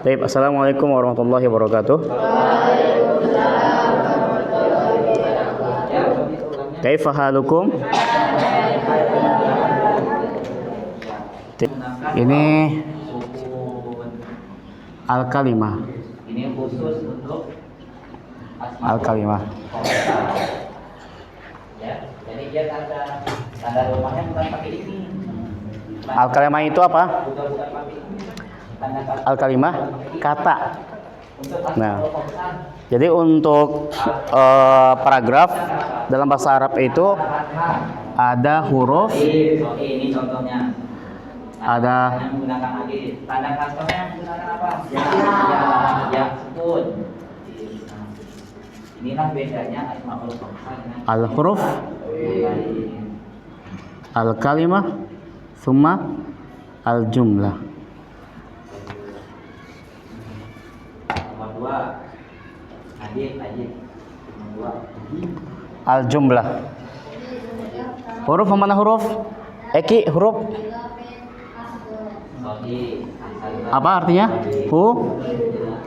Baik, assalamualaikum warahmatullahi wabarakatuh. Kaifa halukum? Ini al-kalimah. Ini khusus untuk Al-kalimah. Ya, jadi dia tanda rumahnya bukan pakai ini. Al-kalimah itu apa? Bukan pakai ini. Tanda Al-kalimah kata. untuk Nah, jadi untuk paragraf dalam bahasa Arab itu ada huruf, ini contohnya. ada Yang menggunakan alif. Tanda kasrohnya menggunakan apa? Ya, sukun. Inilah bedanya asmaul khamsah dengan al-huruf, al-kalimah, summa al-jumlah. nomor 2. Alif. Nomor 2. Al-jumlah. Huruf mana huruf? Eki, huruf Sohi. apa artinya?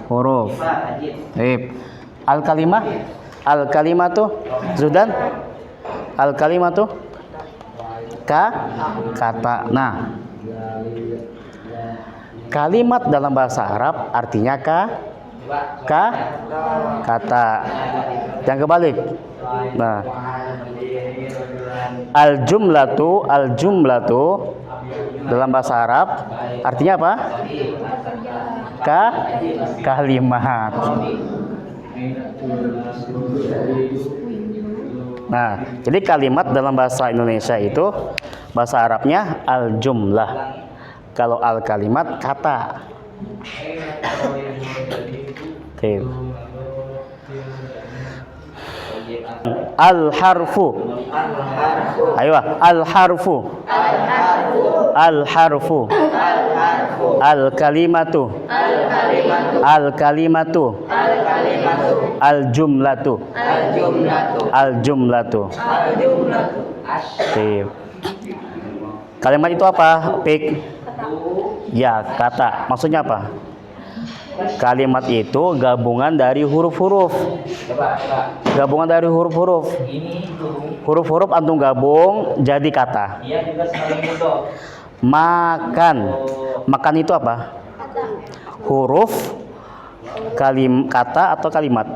Huruf. Baik. Al-kalimah. Al-kalimah tuh Zudan. Al-kalimah tuh kata. Nah, kalimat dalam bahasa Arab artinya kata. Yang kebalik. Nah, al-jumlatu dalam bahasa Arab artinya apa? Kalimat. Nah, jadi kalimat dalam bahasa Indonesia itu bahasa Arabnya al-jumlah. Kalau al-kalimat kata. Oke. Al-harfu. Ayo, al-harfu. Al-harfu. Al-kalimatu. Al-kalimatu. Al-jumlatu. Al-jumlatu. Oke. Kalimat itu apa, Pik? Ya, kata. Maksudnya apa? Kalimat itu gabungan dari huruf-huruf. Gabungan dari huruf-huruf. Huruf-huruf antum gabung jadi kata. Dia juga saling mudah. Makan. Makan itu apa? Huruf, kata atau kalimat?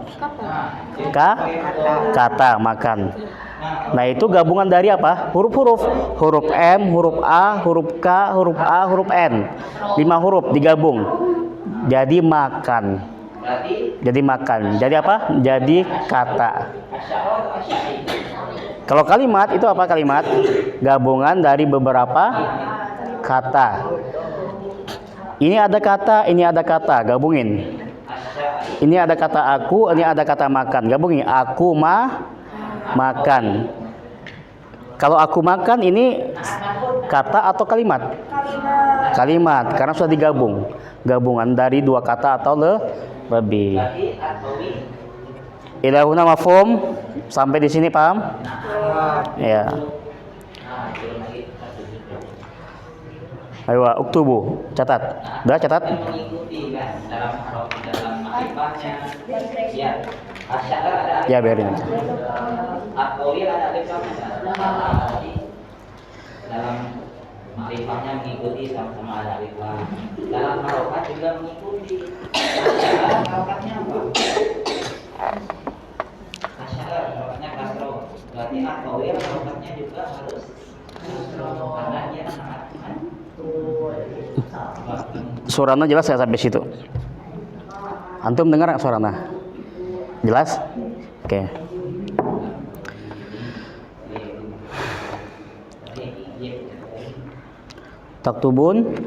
Kata, makan. Nah, itu gabungan dari apa? Huruf-huruf. Huruf M, huruf A, huruf K, huruf A, huruf N. 5 huruf digabung. Jadi makan. Jadi makan. Jadi apa? Jadi kata. Kalau kalimat itu apa kalimat? Gabungan dari beberapa kata. Ini ada kata, ini ada kata, gabungin. Ini ada kata aku, ini ada kata makan, gabungin. Aku makan. Kalau aku makan ini kata atau kalimat? Kalimat, karena sudah digabung. Gabungan dari 2 kata atau lebih. Ilahuna mafhum? Sampai di sini paham? Ya. Ayo, uktubu, catat. Udah catat? Ya, biarin aja. Dalam makrifahnya mengikuti sama-sama ada alif lam. Dalam harokat juga mengikuti. Harokatnya apa? Asy'ar, harokatnya kasroh. Berarti akhawir harokatnya juga harus kasroh karena dia mengatakan Surana jelas ya sampai situ. Antum dengar nggak surana? Jelas? Oke. Taktubun.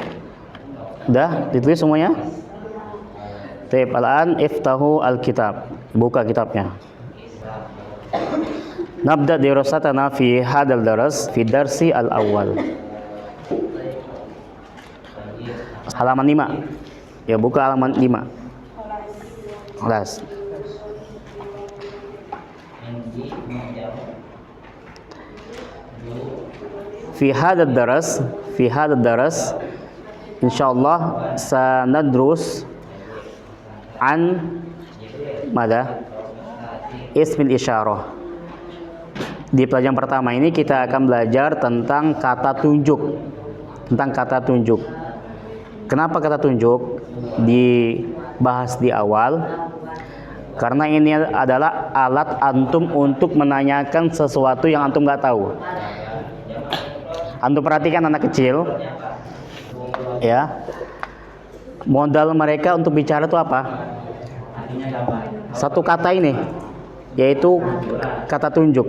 Udah ditulis semuanya? Taib al-an iftahu al-kitab. Buka kitabnya. Nabda dirasatana fi hadal daras fi darsi al-awwal. Halaman 5. Ya, buka halaman 5. Kelas. Fi hadal daras insyaallah sanadrus an mada ismil isyarah. Di pelajaran pertama ini kita akan belajar tentang kata tunjuk. Kenapa kata tunjuk dibahas di awal? Karena ini adalah alat antum untuk menanyakan sesuatu yang antum nggak tahu. Antum perhatikan anak kecil, ya, modal mereka untuk bicara itu apa? Satu kata ini, yaitu kata tunjuk.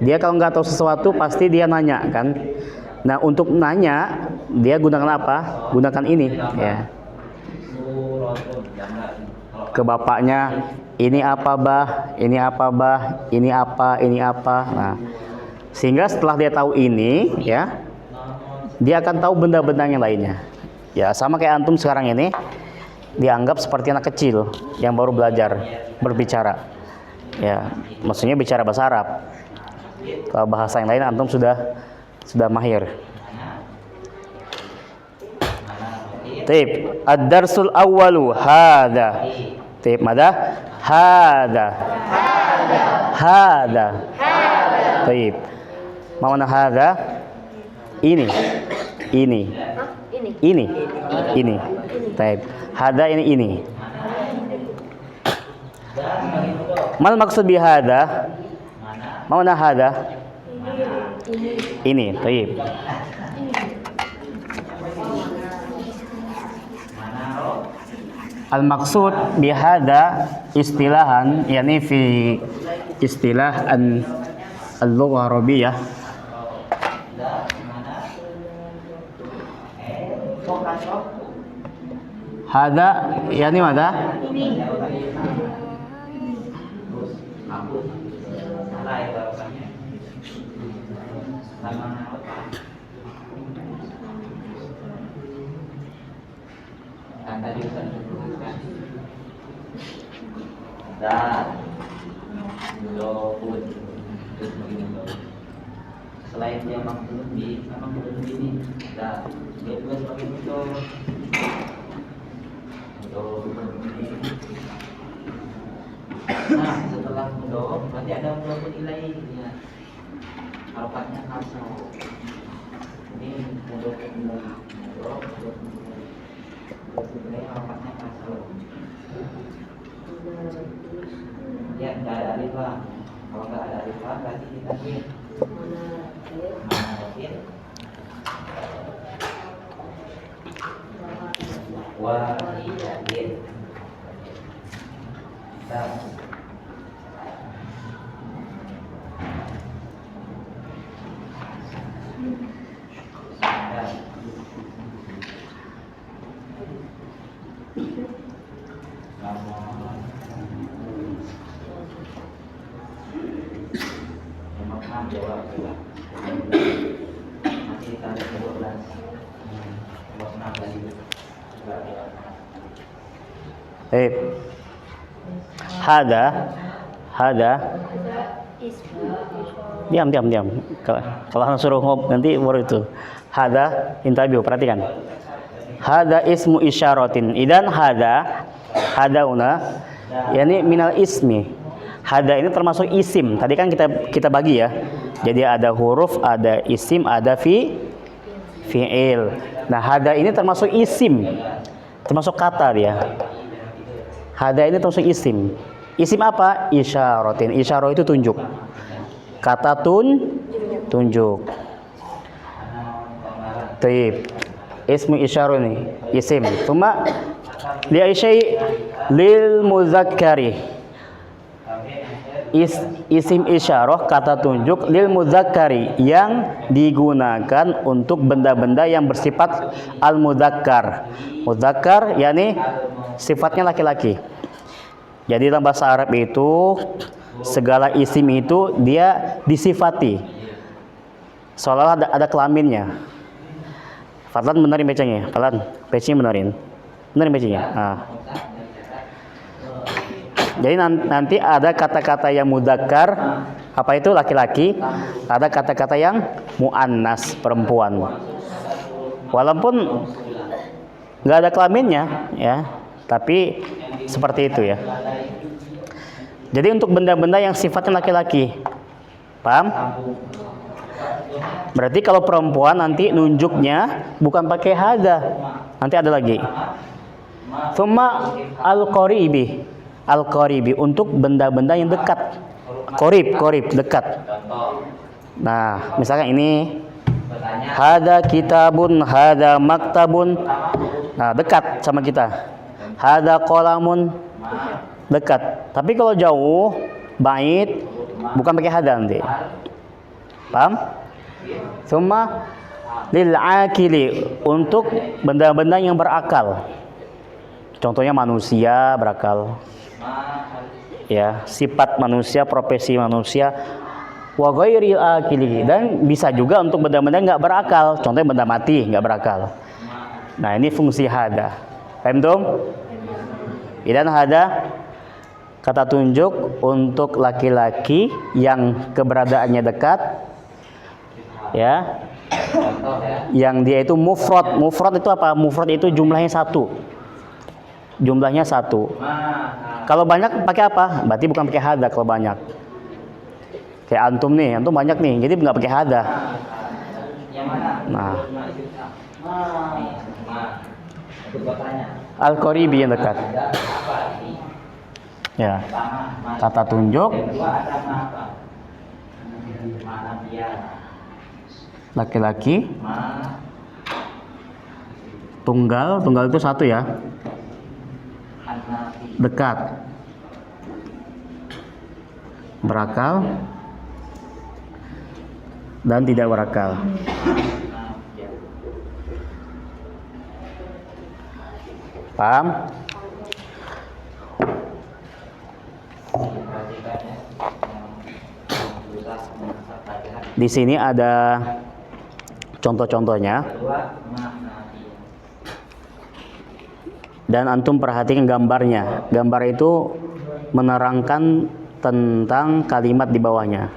Dia kalau nggak tahu sesuatu pasti dia nanya kan. Nah, untuk nanya dia gunakan apa? Gunakan ini, ya. Ke bapaknya, ini apa bah? Ini apa bah? Ini apa? Ini apa? Nah, sehingga setelah dia tahu ini, ya, dia akan tahu benda-benda yang lainnya. Ya, sama kayak antum sekarang ini dianggap seperti anak kecil yang baru belajar berbicara. Ya, maksudnya bicara bahasa Arab. Kalau bahasa yang lain antum sudah mahir. Taib, ad-darsul awwalu hadza. Taib, mada? Hadza. Taib. Mana hadza? Ini. Taib. Hadza ini. Mal maksud bi hadza? Mana hadza? Ini. Taib. Al-maksud bihada istilahan, yakni fi istilah al-lughah arabiyah, hada yakni mada? Selain dia maksud ini, dia juga sebagai muncul. Nah, setelah mudhof berarti ada mudhof ilaih, ya. Harokatnya kasar. Ini mudhof ilaih. Harokatnya kasar. Ya, nggak ada alif lah. Kalau nggak ada alif lah, berarti kita ini wahidin. Hada. Diam. Kalau suruh ngob nanti baru itu. Hada, intabiu, perhatikan. Hada ismu isyaratin. Idan hada una, yakni minal ismi. Hada ini termasuk isim. Tadi kan kita bagi ya. Jadi ada huruf, ada isim, ada fi'il. Nah, hada ini termasuk isim. Termasuk kata dia. Hada ini termasuk isim. Isim apa? Isyaratin. Isyarah itu tunjuk. Kata tunjuk. Taib. Ismu isyarah ini isim. Cuma li syai' lil muzakkari. Isim isyarah kata tunjuk lil muzakkari yang digunakan untuk benda-benda yang bersifat al muzakkar. Muzakkar yakni sifatnya laki-laki. Jadi dalam bahasa Arab itu segala isim itu dia disifati seolah-olah ada kelaminnya. Fadlan benerin bacanya. Fadlan, bacanya benerin bacanya. Nah. Jadi nanti ada kata-kata yang mudzakkar, apa itu laki-laki, ada kata-kata yang muannas, perempuan. Walaupun nggak ada kelaminnya, ya. Tapi seperti itu ya. Jadi untuk benda-benda yang sifatnya laki-laki, paham? Berarti kalau perempuan nanti nunjuknya bukan pakai hada, nanti ada lagi. Summa al-qaribi, al-qaribi untuk benda-benda yang dekat. Qorib dekat. Nah, misalkan ini hada kitabun, hada maktabun. Nah, dekat sama kita. Hada qalamun, dekat. Tapi kalau jauh, bait, bukan pakai hada nanti. Paham? Summa lil akili, untuk benda-benda yang berakal. Contohnya manusia berakal. Ya, sifat manusia, profesi manusia. Wa ghairil akili, dan bisa juga untuk benda-benda nggak berakal. Contohnya benda mati nggak berakal. Nah, ini fungsi hada. Paham dong? Idan hada kata tunjuk untuk laki-laki yang keberadaannya dekat, ya, yang dia itu mufrad. Mufrad itu apa? Mufrad itu jumlahnya satu. Jumlahnya satu. Kalau banyak pakai apa? Berarti bukan pakai hada kalau banyak. Kayak antum nih, antum banyak nih, jadi nggak pakai hada. Nah, al-qaribi yang dekat. Ya, kata tunjuk laki-laki, tunggal itu satu ya, dekat, berakal, dan tidak berakal. Paham? Di sini ada contoh-contohnya. Dan antum perhatikan gambarnya. Gambar itu menerangkan tentang kalimat di bawahnya.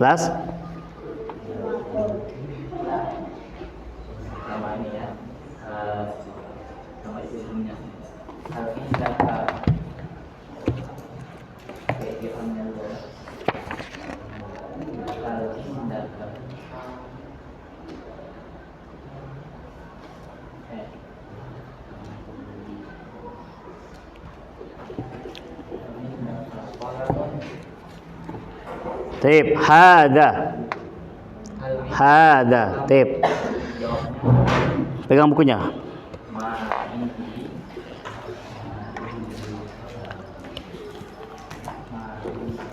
Jelas? Tip, hada. Hada, tip. Pegang bukunya.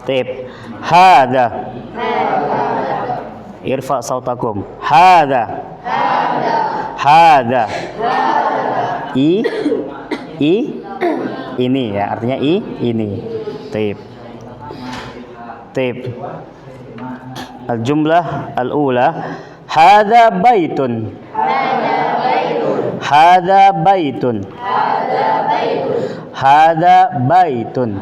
Tip. Hada. Irfa sautakum. Hada. Hada. I ini ya, artinya ini. Tip. Tip. Al-jumlah al-ula, hada baitun. Hada baitun. Hada baitun.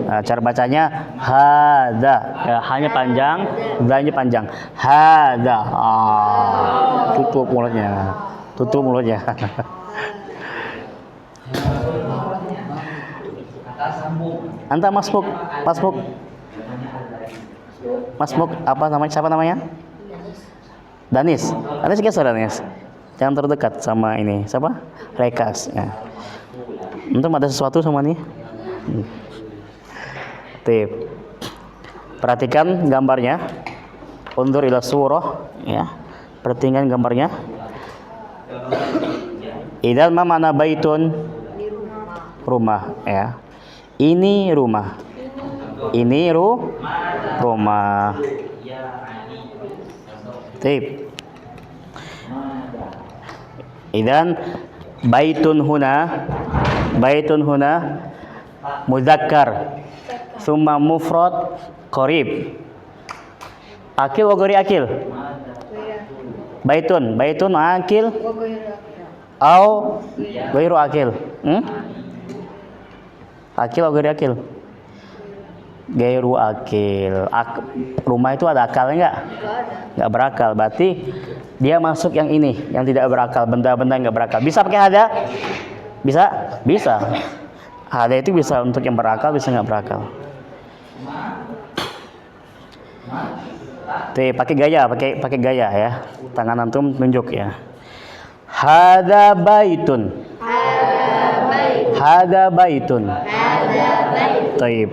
Nah, cara bacanya hada, ya, hanya panjang, danya panjang. Hada. Tutup mulutnya. Tutup mulutnya. Anta masbuk. Masbuk apa namanya? Siapa namanya? Danis. Danis geser Danis. Jangan terdekat sama ini. Siapa? Rekas. Ya. Antum ada sesuatu sama nih? Tip. Perhatikan gambarnya. Undur ila surah, ya. Perhatikan gambarnya. Idzal ma mana baitun? Rumah, ya. Ini rumah. Ini rumah. Tip. Idan baitun huna mudzakkar, summa mufrad qarib. Akil wa ghairi akil. Baitun akil au ghairu akil. Akil atau gairu akil? Gairu akil. Rumah itu ada akalnya nggak? Nggak berakal. Berarti dia masuk yang ini, yang tidak berakal. Benda-benda yang nggak berakal. Bisa pakai hada? Bisa? Bisa. Hada itu bisa untuk yang berakal, bisa nggak berakal. Pakai gaya, pakai gaya ya. Tangan antum tunjuk ya. Hada baitun. Hada baitun. Taib.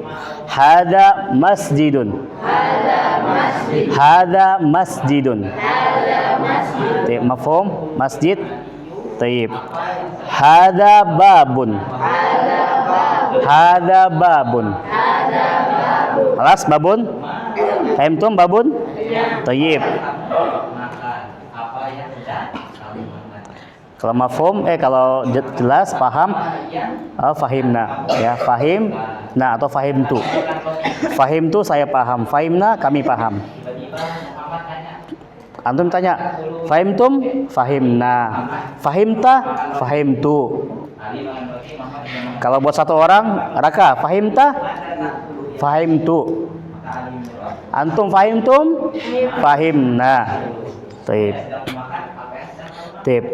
Hada masjidun. Hada masjidun. Taib. Mafhum? Masjid. Taib. Hada babun. Hada babun. Alas babun? Fahimtum babun? Taib. Kalau mafhum, kalau jelas, paham, fahimna, ya fahim, nah atau fahimtu. Fahimtu saya paham, fahimna kami paham. Antum tanya, fahimtum, fahimna, fahimta, fahimtu. Kalau buat satu orang, Raka, fahimta, fahimtu. Antum fahimtum, fahimna. Taib. Taib.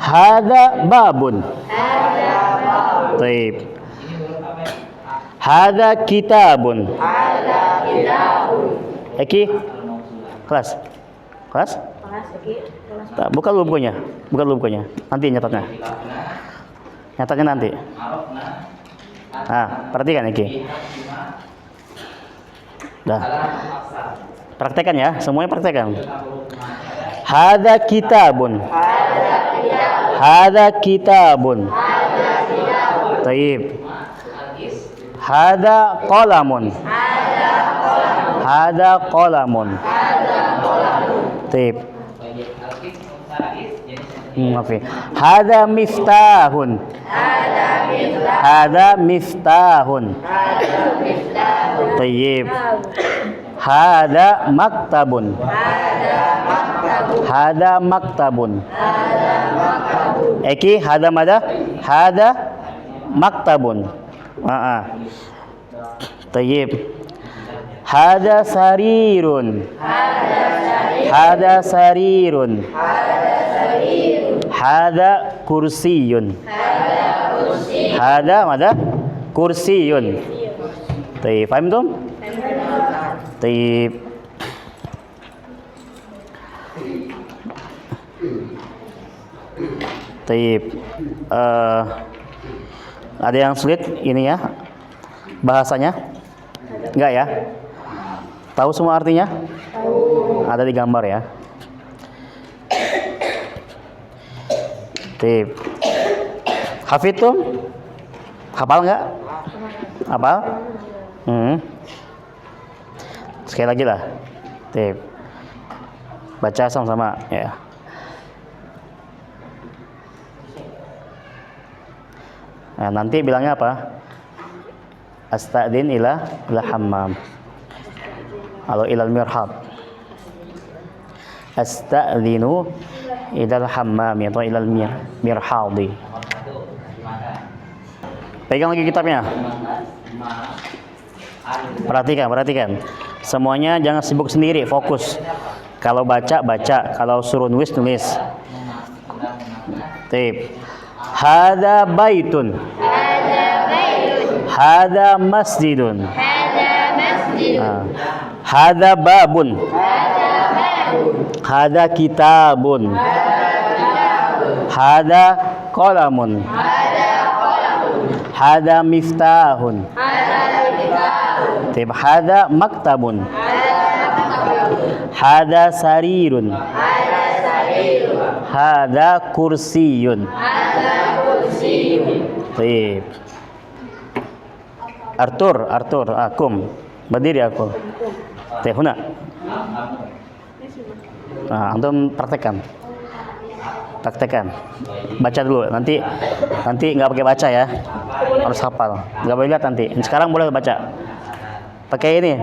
Hada babun. Taib. Hada kitabun. Eki, kelas. Kelas? Buka dulu bukunya. Buka dulu bukunya. Nanti nyatatnya. Nyatatnya nanti. Nah, perhatikan Eki. Dah. Praktekan ya, semuanya praktekan. Hada kitabun. Hada kitabun. Taib. Hada qalamun. Hada qalamun. Taib. Maaf. Hada miftahun. Hada miftahun. Taib. Hada maktabun. Hada maktabun. Eki, hada mada? Hada maktabun. Tayyib. Hada sarirun. Hada sarirun. Hada kursiyun. Hada mada? Kursiyun. Tayyib. Faham tuh? Tayyib. Tayyib. Ada yang sulit ini ya bahasanya? Enggak ya? Tahu semua artinya? Ada di gambar ya. Tayyib. Hafidtum? Hafal enggak? Hafal? Sekali lagi lah. Tayyib. Baca sama-sama ya. Nah, nanti bilangnya apa? Astadzin ila hammam. Atau ilal mirhab. Astadzinu ilal hammam atau ilal mirhadi. Pegang lagi kitabnya. Perhatikan. Semuanya jangan sibuk sendiri, fokus. Kalau baca, kalau suruh nulis. Taib. Hada baitun. Hada masjidun. Hada babun. Hada kitabun. Hada qalamun. Hada miftahun. Hada maktabun. Hada sarirun. Hada kursiyun. Baik. Arthur, akum. Berdiri aku. Huna. Nah, antum praktekkan. Baca dulu. Nanti nggak pakai baca ya. Harus hafal. Nggak boleh lihat nanti. Sekarang boleh baca. Pakai ini.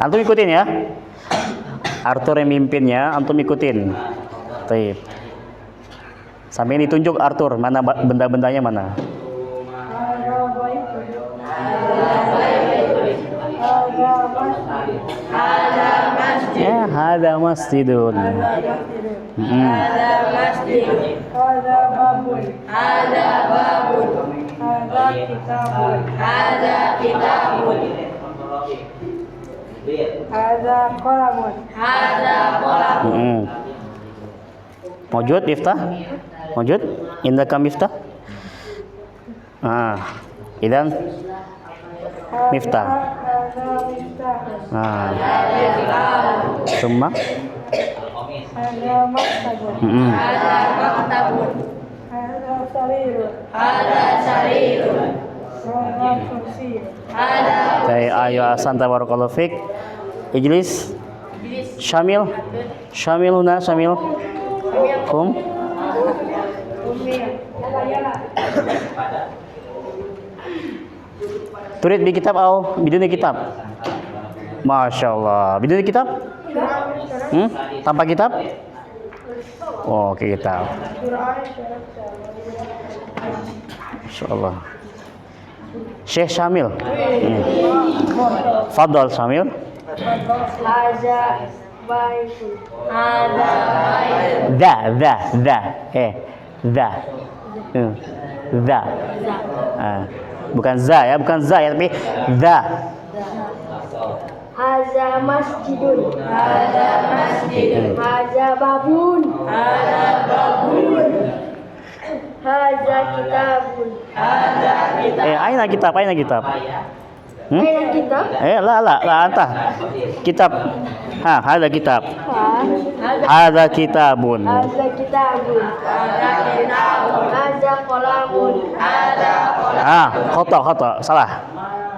Antum ikutin ya. Arthur yang mimpinnya, antum ikutin. Baik. Sampai ditunjuk Arthur, mana benda-bendanya mana. masjidun. Mm. Hada masjidun. Hada babun. Hada babun. Hada kitabun. Hada kitabun. Hada qalamun. Hada qalamun. Mm. Mawjud Miftah? Mawjud? Indaka Miftah? Idan Miftah. Hada miftah. Summa? Hada maktabun. Mm. Hada maktabun. Hada sarirun. Hada sarirun. Hada kursiyun. Hada Ayo asanta barakallahu fik. Ijlis. Syamil. Syamil huna syamil. Kum. Turid di kitab atau biduni kitab? Masya Allah. Biduni kitab? Tanpa kitab? Oh, oke kitab. Masya Allah. Syekh Syamil. Fadol Syamil. Haza baitun. Hada baitun. Da. Da. Da. Bukan za ya, tapi da. Haza masjidun. Hada masjidun. Haza babun. Hada babun. Haza kitabun. Hada kitabun. Aina kitab. Aina kitab? La anta. Kitab. Hada kitab. Haza Hada kitabun. kitabun. Haza kitabun. Haza qalamun. Hada qalamun. Khoto. Salah.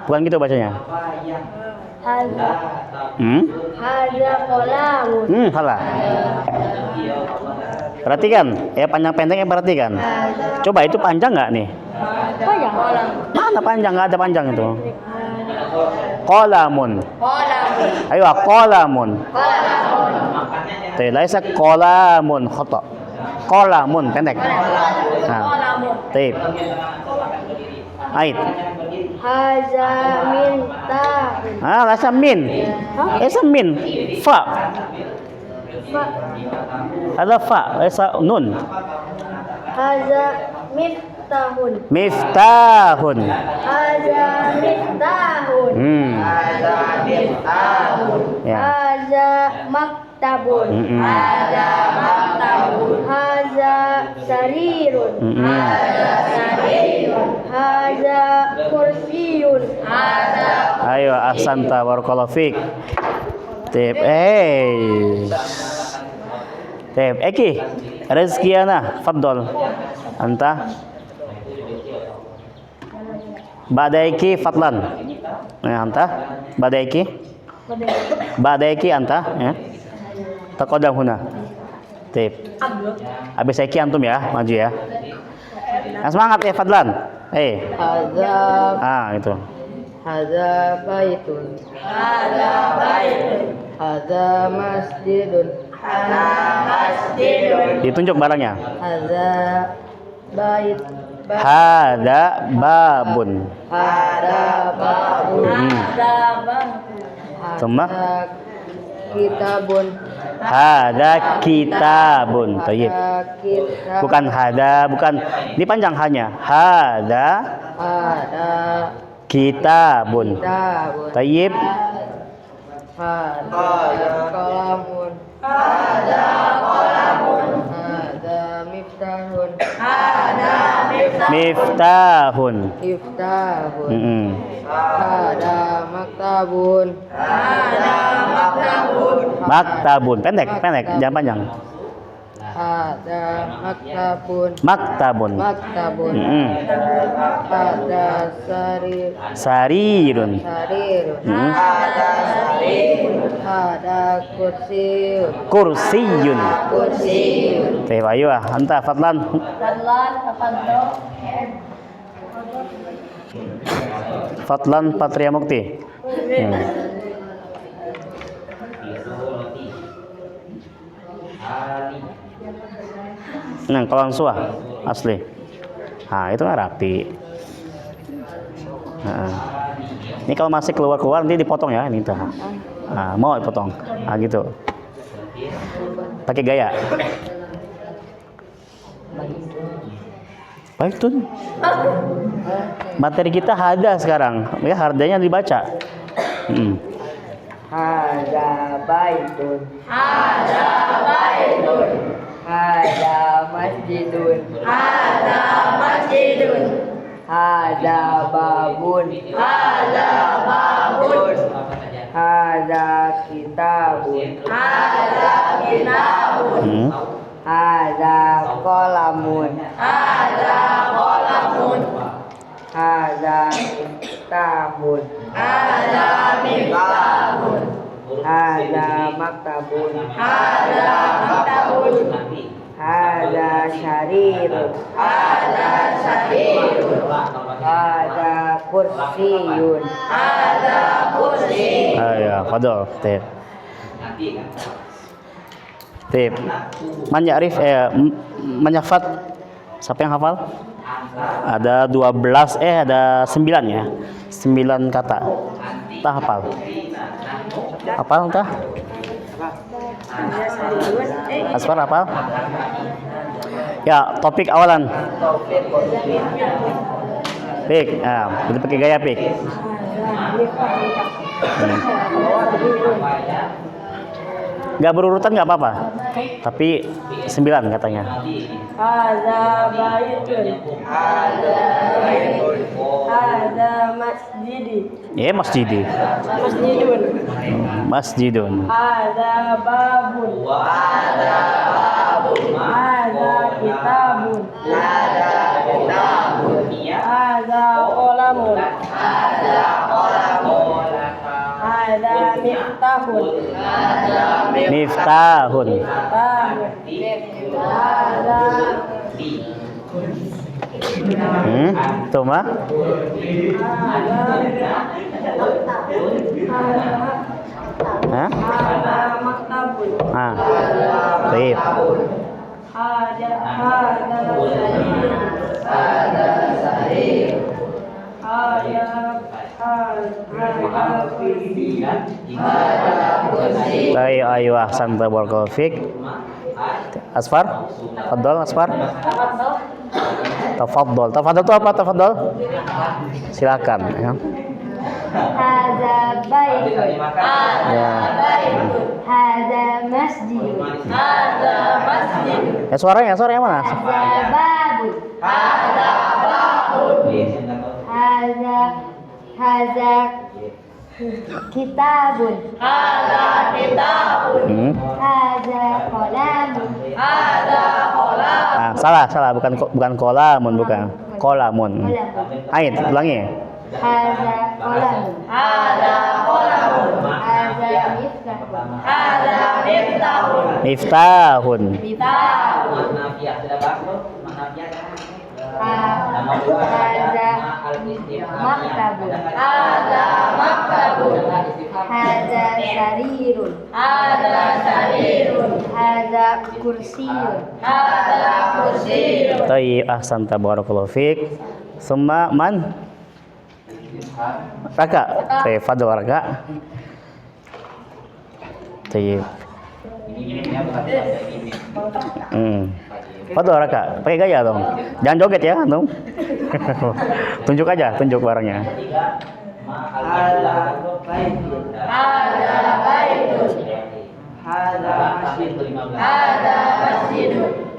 Bukan gitu bacanya. Haza Hmm? haza qalamun. Salah. Perhatikan, panjang-pendeknya perhatikan. Coba itu panjang nggak nih? Panjang. Mana panjang? Nggak ada panjang itu. Qalamun. Qalamun. Ayo, qalamun. Qalamun. Laisa qalamun khoto. Qalamun pendek. Qalamun. Taib. Ait. Haza mintahun. Laisa min. Laisa min. Fa. Ada fa. Laisa nun. Haza miftahun. Miftahun. Haza miftahun. Haza miftahun. Ya. Haza maktabun. Haza maktabun. Haza sarirun. Haza sarirun. Haza kursiyun. Haza. Ayo ahsanta barakallahu fik. Tip. Tip. Eki. Rizkiana, faddal. Anta. Badaiki fadlan. Anta. Badaiki. Badaiki anta, ya. Taqaddam huna. Tip. Habis Eki antum ya, maju ya. Semangat ya fadlan. Haza. Itu. Haza baitun. Haza baitun. Haza masjidun. Haza masjidun. Ditunjuk barangnya. Haza bait. Hada babun. Hada babun. Hada babun. Summa? Kitabun. Hada kitabun. Tayyib. Kitab. Bukan bukan dipanjang hanya. Hada Hada kitabun. kitabun. Tayyib. Hada qalamun. Hada qalamun. Hada miftahun. Hada Miftahun. miftahun. Hada maktabun. Hada maktabun. Maktabun. Pendek, jangan panjang. Hada maktabun. Maktabun. Maktabun. Hada Sarirun. sarirun. Hada Hada kursiyun. Kursiyun. Kursiyun. Tayyib, ayo anta fadlan. Fadlan tafadhal. Fadlan Patria Mukti. Kalau langsung asli. Itu kan rapi. Ini kalau masih keluar nanti dipotong ya, ini tuh. Mau dipotong. Gitu. Pakai gaya. Baik tuh. Materi kita hada sekarang. Ya, hardanya dibaca. Hada baitun. Hada baitun. Hada masjidun. Hada masjidun. Hada babun. Hada babun. Hada kitabun. Hada kitabun. Hada qalamun. Hada qalamun. Hada miftahun. Hada miftahun. Hada maktabun. Hada maktabun. Hada syarirun. Hada syarirun. Hada kursiyun. Hada kursiyun. Ayo, fadol. Tip. Tip. Man ya'rif menyafat. Siapa yang hafal? Ada 12 ada 9 ya. 9 kata. Tah hafal. Hafal tah? Asfar hafal? Ya, topik awalan. Pik, itu pakai gaya pik. Nggak berurutan nggak apa-apa, tapi 9 katanya. Hada baitun. Hada baitun. Hada masjidi. Ya, masjidi. Masjidun. Masjidun. Hada babun. Hada babun. Hada kitabun. Hada kitabun. Hada qalamun. Hada qalamun. Hada miftahun. Hada Miftahun. Hada Tuh mah. Hah? hada maktabun. Baik. Hada sarir. Hada sarir. Baik, ayo ahsan tabarakallahu fik. Asfar? Tafadhol Asfar. Tafadhol. Tafadhol itu apa tafadhol? Silakan ya. Hada baitun. Ya. Hada masjid. Hada masjid. Ya suaranya mana? Hada babun. Hada babun. Hada kitabun. Hada kitabun. Hada qalamun. Hada qalamun. Salah, bukan kolamun, bukan. Kolamun. Ain, ulangi. Hada qalamun. Hada qalamun. Hada miftahun. Hada miftahun. Miftahun. Miftahun. Hada maktabun. Hada maktabun. Hada sarirun. Hada sarirun. Hada kursiyun. Hada kursiyun. Tayyib, ahsan tabarakallahu fik. Summa man? Raka. Tayyib, fadl Raka. Tayyib. Fadl Raka, pakai gaya dong. Jangan joget ya, dong. Tunjuk barangnya. Hada baitun. Hada baitun. Hada masjidun. Hada masjidun.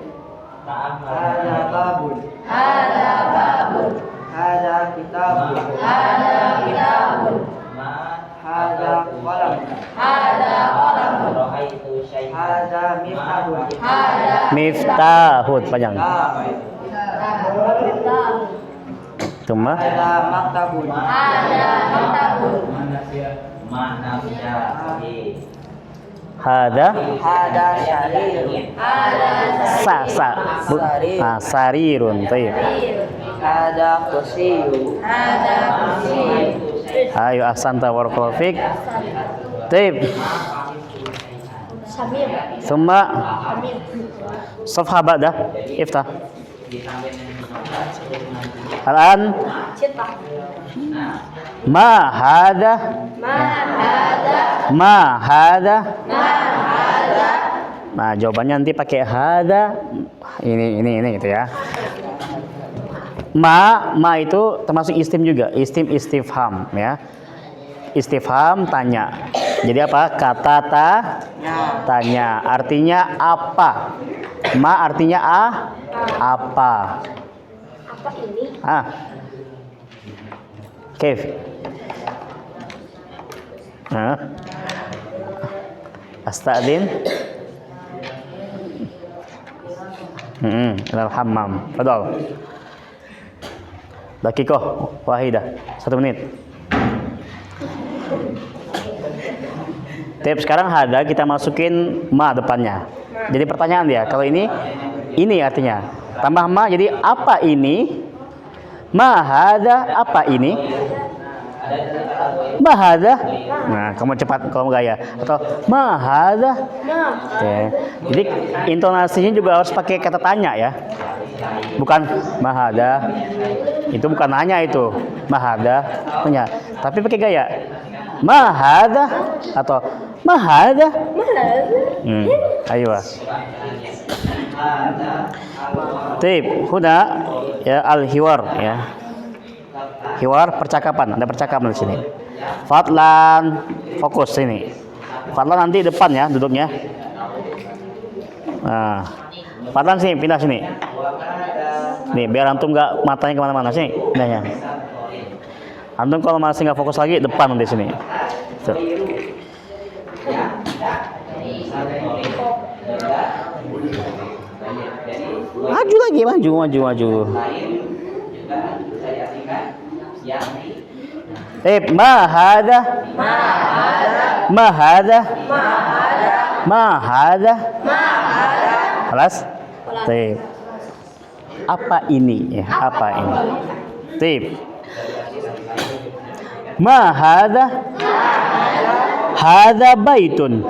Hada babun. Hada babun. Hada kitabun. Hada kitabun. Hada qalamun. Hada qalamun. Hada miftahun. Hada Miftahun panjang. miftahun. Cuma Hada maktabun. Hada maktabun. hada Hada syarirun. Hada sarirun. Tayyib. Hada kursiyun. Hada kursiyun. Ayo ahsan tabarakallahu fik. Tayyib. Samir. Summa safha ba'da iftah. Al-an Cita. ma hada Ma hada. ma hada Ma hada. Nah, jawabannya nanti pakai hada. Ini gitu ya. Ma itu termasuk istim juga, istifham ya. Istifham tanya. Jadi apa? Kata tanya. Artinya apa? Ma artinya apa? Apa ini? Kif. Astadin. Ilal hammam. Fadal. Dakikoh wahidah. 1 menit. Sekarang hada kita masukin ma depannya. Jadi pertanyaan dia, kalau ini artinya. Tambah ma jadi apa ini? Ma hada apa ini? Ma hada. Nah, kamu cepat kamu gaya atau ma hada. Oke. Jadi intonasinya juga harus pakai kata tanya ya. Bukan ma hada. Itu bukan nanya itu. Ma hada tanya. Tapi pakai gaya. Ma hada atau ma hada. Ayo. Tip, huna ya al-hiwar ya. Hiwar percakapan, ada percakapan di sini. Fadlan, fokus sini. Fadlan nanti depan ya duduknya. Nah, Fadlan sini, pindah sini. Nih, biar antum nggak matanya kemana-mana sini, pindahnya. Antum kalau masih nggak fokus lagi depan di sini. Tuh. Maju lagi, maju. Ma hada. Kelas? Apa ini ya? Apa ini? Tip. Ma hada. Hada baitun.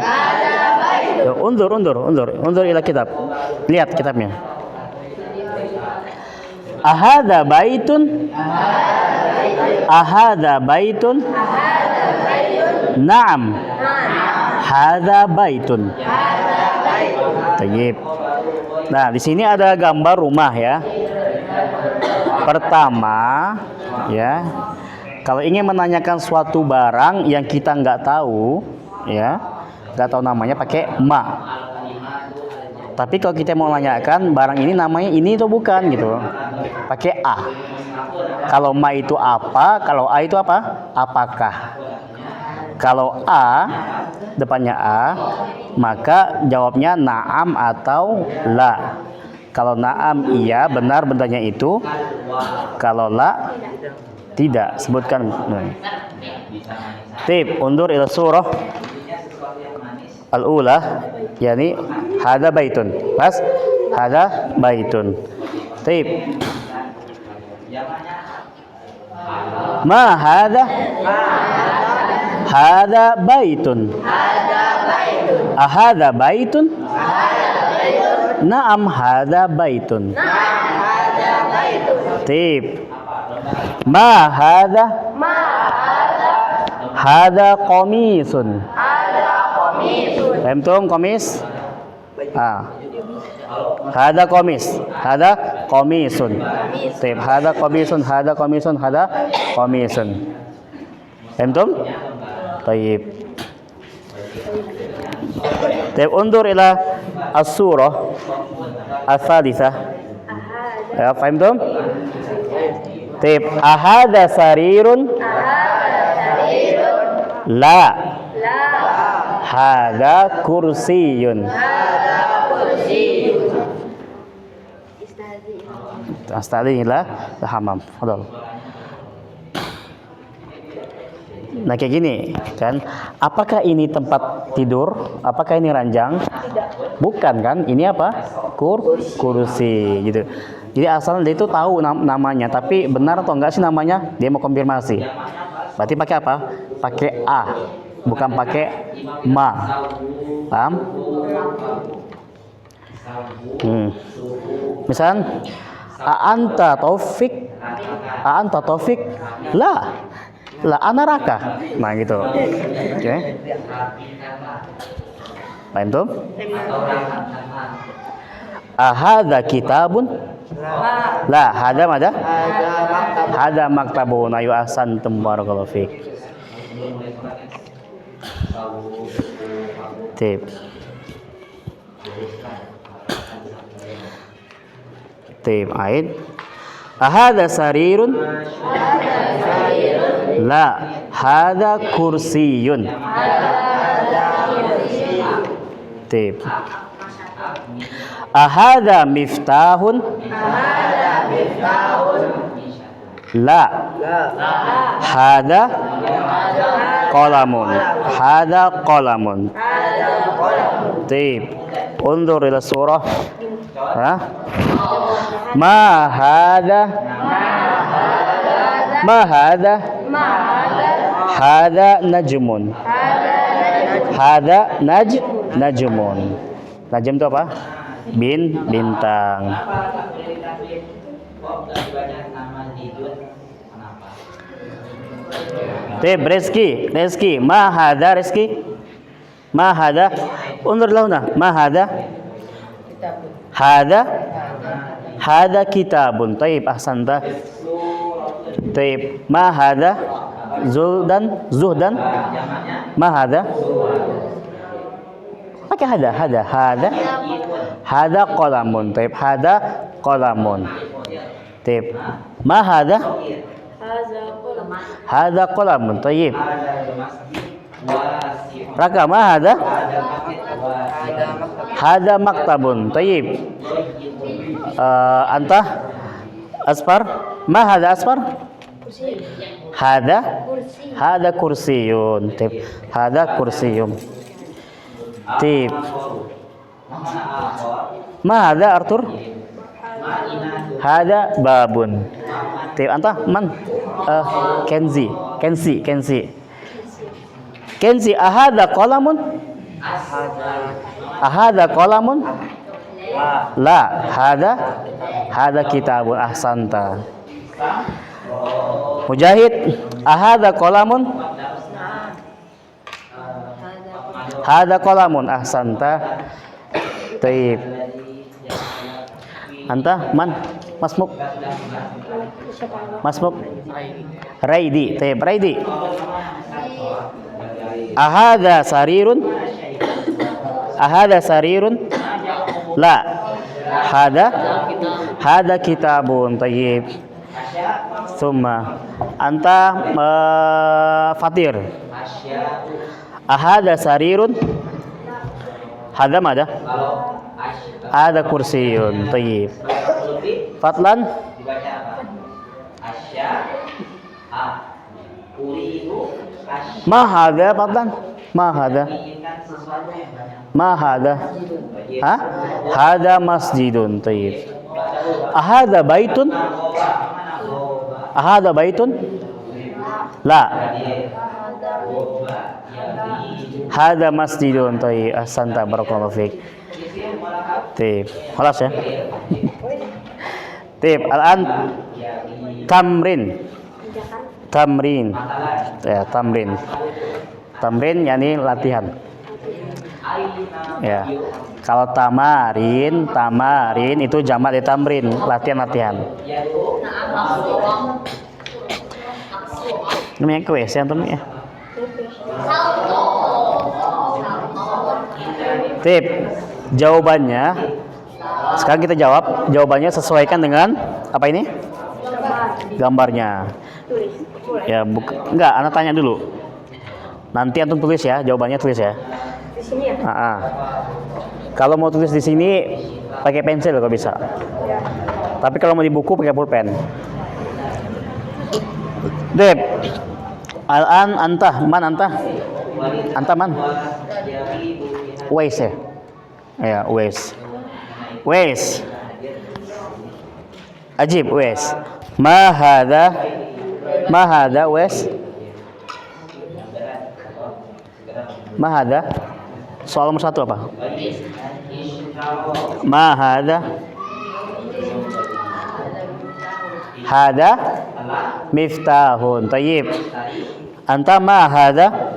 Undur ila kitab. Lihat kitabnya. Ahada baitun. Naam. Hada baitun. Tayyib. Nah, di sini ada gambar rumah ya. Pertama, ya. Kalau ingin menanyakan suatu barang yang kita nggak tahu, ya, nggak tahu namanya, pakai ma. Tapi kalau kita mau menanyakan barang ini namanya ini atau bukan gitu, pakai a. Kalau ma itu apa, kalau a itu apa? Apakah? Kalau a depannya a, maka jawabnya na'am atau la. Kalau na'am iya, benar bendanya itu. Kalau la tidak, sebutkan. Tip, undur ila surah al-ula, yani hada baitun. Pas hada baitun. Tip. Ma hada? Hada baitun. Ahada baitun? Naam hada baitun. Tip. Ma hada? Hada qamisun. Fahimtum qamis? Hada qamis. Hada qamisun. Tip. Hada qamisun. Hada qamisun. Hada qamisun. Fahimtum? Tayyib. Tip. Undur ila as-surah al-thalithah. Ya, fahimtum? Tip. Ahada sarirun? La. Hada kursiyun. Astagfirullah, hamam. Fadal. Nah kayak gini kan, apakah ini tempat tidur? Apakah ini ranjang? Bukan kan? Ini apa? Kursi gitu. Jadi asalnya dia itu tahu namanya, tapi benar atau enggak sih namanya? Dia mau konfirmasi. Berarti pakai apa? Pakai a, bukan pakai ma. Paham? Misal, anta Taufik? La ana Raka. Nah gitu. Oke. Paham tuh? Atau rangkap sama. Ahadza kitabun? La, hada mada? Ada maktab. Hada maktabun. Ayo ahsantum barakallahu fiik. Tip. Tip, aid. Ahadza sarirun? La, hada kursiyun. Tip. Ahadza miftahun? La, hada qalamun. Hada qalamun. Tip. Undur ila surah. Ha? Ma hada? Ma hada? Hada najmun. Hada najmun. Najm itu apa? Bintang. Tip, Reski. Ma hada Reski? Ma hada? Undur lahuna. Ma hada? Hada kitabun. Taib, ahsanta. Taib. Ma hada? Zuhdan? Ma hada? Pakai hada. Hada qalamun. Taib, hada qalamun. Taib. Ma hada? Hada qalamun. Taib. Raka, ma hada? Hada maktabun. Taib. Anta? Asfar? Ma hada Asfar? Hada kursiyun. Taib. Hada kursiyun. Taib. Ma hada Arthur? Hada babun. Taib. Anta man? Kenzi. Ahada qalamun? Ahada qalamun? La, hada kitabun. Ahsanta. Mujahid, ahada qalamun? Hada qalamun. Ahsanta. Taib. Anta man? Masmuk? Raidi. Taib, Raidi. Ahada sarirun? La, hada kitabun. Taib. Summa anta Fatir. Ahada sarirun? Hada mada? Hada kursiyun. Taib. Fatlan? Ma hada Fatlan? Ma hada? Ha? Hada masjidun. Taib. Ahada baitun? La, hada masjidun. Taib. Ahsanta barakallahu fiik. Taib. Khalas ya. Taib. Al-an tamrin. Ya, tamrin yakni latihan. Ya. Kalau tamarin itu jamak dari tamrin, latihan. Namanya kuis ya, teman ya. Tip. Jawabannya sekarang kita jawab. Jawabannya sesuaikan dengan apa ini? Gambarnya. Ya, enggak, anak tanya dulu. Nanti antum tulis ya, jawabannya tulis ya. Di sini ya? Kalau mau tulis di sini pakai pensil kalau bisa. Tapi kalau mau di buku pakai pulpen. Dep. Al-an anta man? Wais ya. Ya, Wais. Ajib Wais. Ma hada Wais? Ma hada? Soal nomor 1 apa? Ma hada? Hada miftahun. Tayyib. Anta ma hada?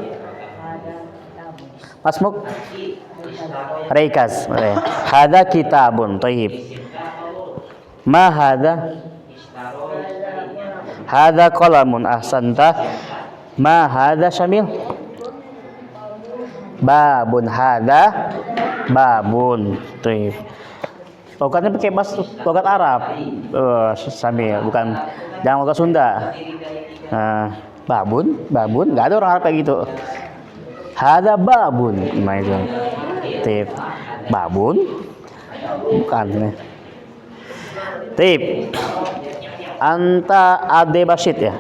Masmuk? Rikaz. Hada kitabun. Taib. Ma hada? Hada qalamun. Ahsanta. Ma hada Syamil? Babun. Hada babun. Taib. Logatnya pakai bahasa logat Arab. Syamil, bukan jangan logat Sunda. Babun, nggak ada orang Arab kayak gitu. Hada babun, nah itu. Tip, babun, bukan. Tip, anta ade Basit ya,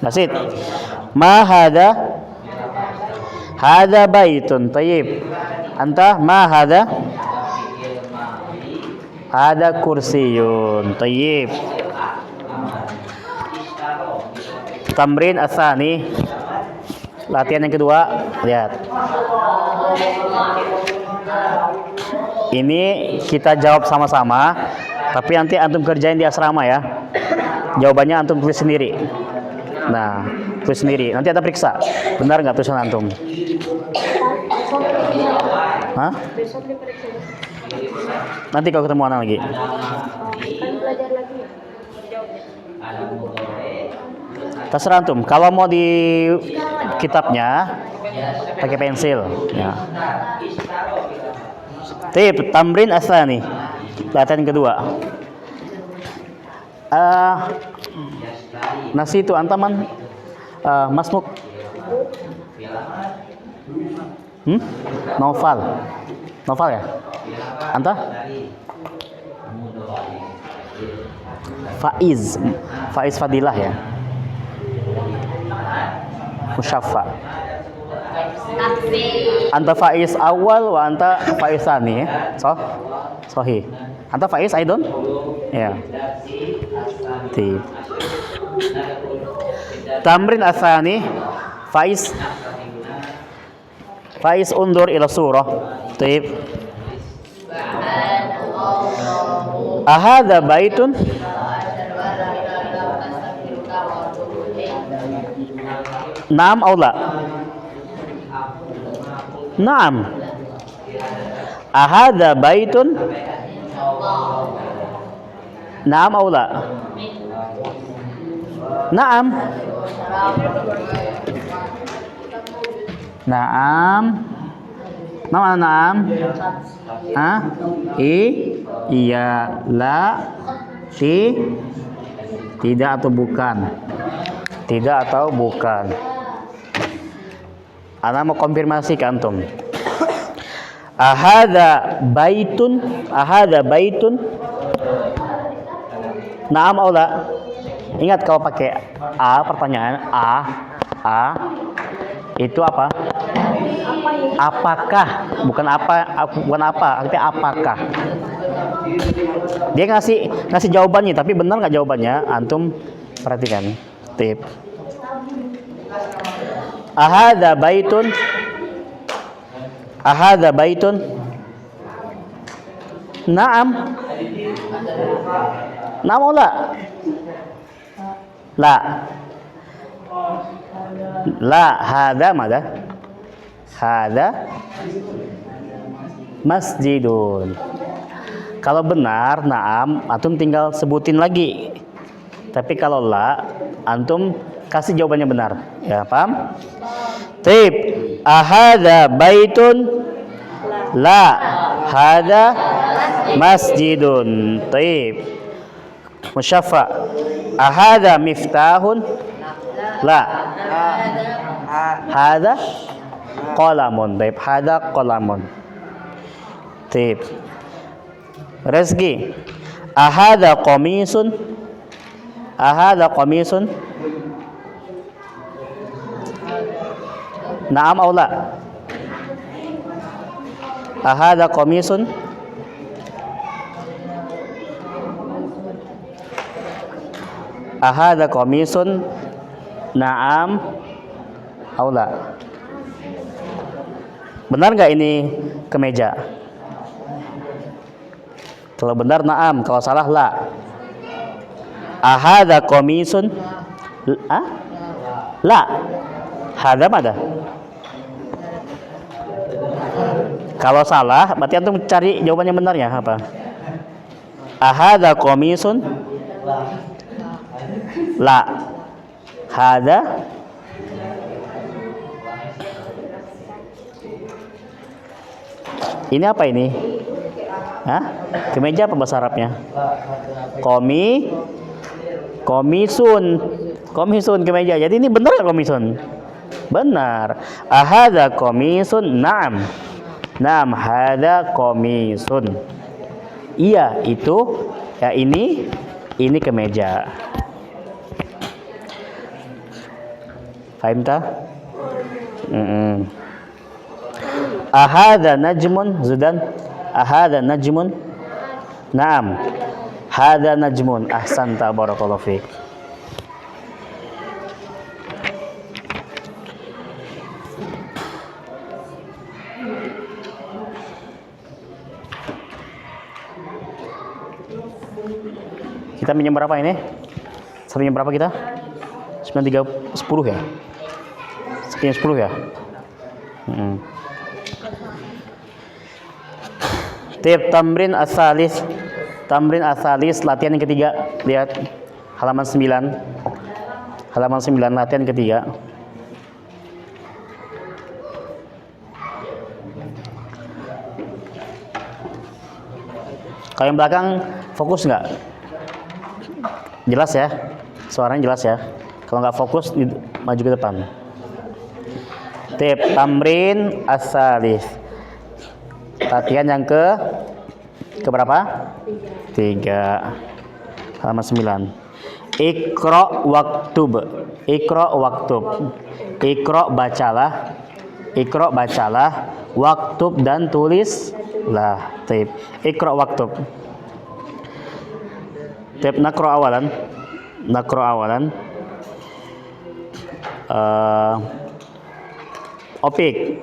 Basit. Ma hada? Hada baitun, tayyib. Anta ma hada? Hada kursiyun, tayyib. Tamrin asani, latihan yang kedua. Lihat. Ini kita jawab sama-sama, tapi nanti antum kerjain di asrama ya. Jawabannya antum tulis sendiri. Nah, tulis sendiri. Nanti ada periksa, benar nggak tulisan antum? Hah? Besok diperiksa. Nanti kalau ketemu anak lagi. Kan belajar lagi. Terserah antum. Kalau mau di kitabnya pakai pensil. Ya. Tip, tamrin asani. Latihan kedua. Nasi itu antaman masmuk. Novel. Novel ya? Anta? Faiz. Faiz Fadilah ya. Musyaffa. Anta Faiz awal wa anta Faiz tsani. Sahih. Anta Faiz aidon? Ya. Tip. Tamrin asani. Faiz undur ila surah. Tip. Ahadha baitun? Naam atau la? Naam. Ahadha baitun? Naam atau la? Naam. Naam. Nama naam? Hah? Iya, la, tidak atau bukan? Tidak atau bukan? Ana mau konfirmasi ke antum. Ahada baitun? Ahada baitun? Naam atau la? Ingat kalau pakai a pertanyaan a itu apa? Apakah? Bukan apa, tapi apakah? Dia ngasih jawabannya, tapi benar nggak jawabannya? Antum perhatikan. Tip. Ahada baitun? Ahada baitun? Naam. Naam atau la? La. La, hada mada? Hada masjidun. Kalau benar, naam, antum tinggal sebutin lagi. Tapi kalau la, antum kasih jawabannya benar. Ya, paham? Tip. Ahada baitun? La. Hada masjidun. Tip. Musyaffa. Ahada miftahun? La. Hada qalamun. Baik, hada qalamun. Tip. Rezeki. Ahada qamisun? Ahada qamisun? Naam atau la? Ahada qamisun? Ahada qamisun? Naam atau la? Benar nggak ini kemeja? Kalau benar naam, kalau salah la. Ahada qamisun? La. Hada mana? Kalau salah, berarti antum cari jawaban yang benarnya apa? Ahada komisun? La. Hada? Ini apa ini? Hah? Kemeja apa bahasa Arabnya? Komisun kemeja. Jadi ini benar nggak komisun? Benar. Ahada komisun? Naam. Naam, hada komisun. Iya, itu ya ini kemeja. Fahim tak? Ahada najmun Zudan? Ahada najmun? Naam. Hada najmun. Ahsanta barakallahu fiik. Kita minjem berapa ini? Sampai berapa kita? 9.310 ya? Sekian 10 ya? Tip tamrin asalis. Tamrin asalis latihan yang ketiga. Lihat halaman 9. Halaman 9 latihan ketiga. Kalau yang belakang fokus nggak? Jelas ya? Suaranya jelas ya? Kalau nggak fokus maju ke depan. Tip tamrin asalis. Latihan yang ke berapa? 3. Halaman 9. Iqra waktub. Iqra waktub. Iqra bacalah. Iqra bacalah. Waktub dan tulislah. Tip. Iqra waktub. Tip nakro awalan. Nakro awalan. Opik.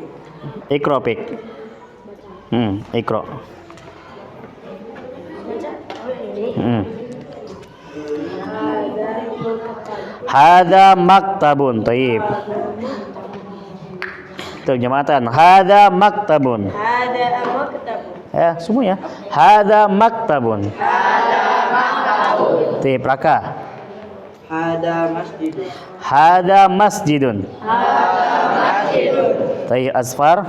Iqra opik. Iqra. Hada maktabun. Taib. Terjemahkan. Hada maktabun. Ada maktab. Ya, semuanya. Hada maktabun. Taib. Raka. Hada masjidun. Hada masjidun. Taib. Asfar.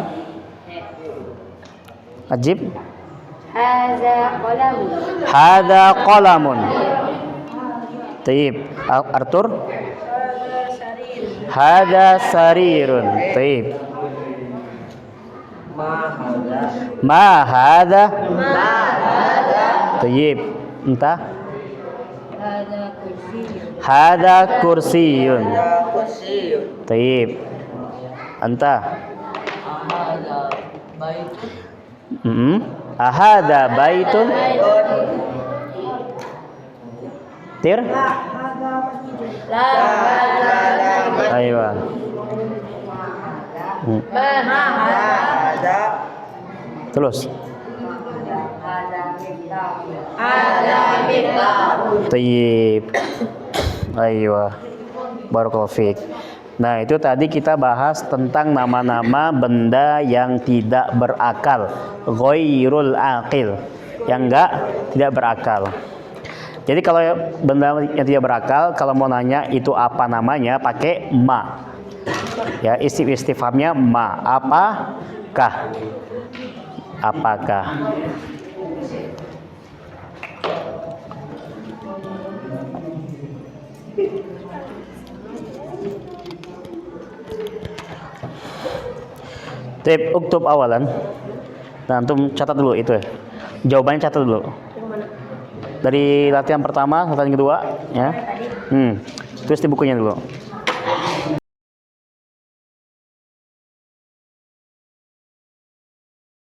Ajib. Ada kolam. Hada qalamun. Taib. Arthur. Hada sarirun. Taib. Ma hada. Taib. Entah. Hada kursiyun. Taib. Anta. Ahada baitun. Tir. Ayo. Terus. Tayyib. Ayo. Barakallahu fiik. Nah, itu tadi kita bahas tentang nama-nama benda yang tidak berakal, ghairul aqil, yang tidak berakal. Jadi kalau benda yang tidak berakal, kalau mau nanya itu apa namanya, pakai ma. Ya, istifhamnya ma. Apakah? Apakah? Tip uktub awalan. Nah, antum catat dulu itu. Jawabannya catat dulu. Dari latihan pertama, latihan kedua, ya. Terus di bukunya dulu.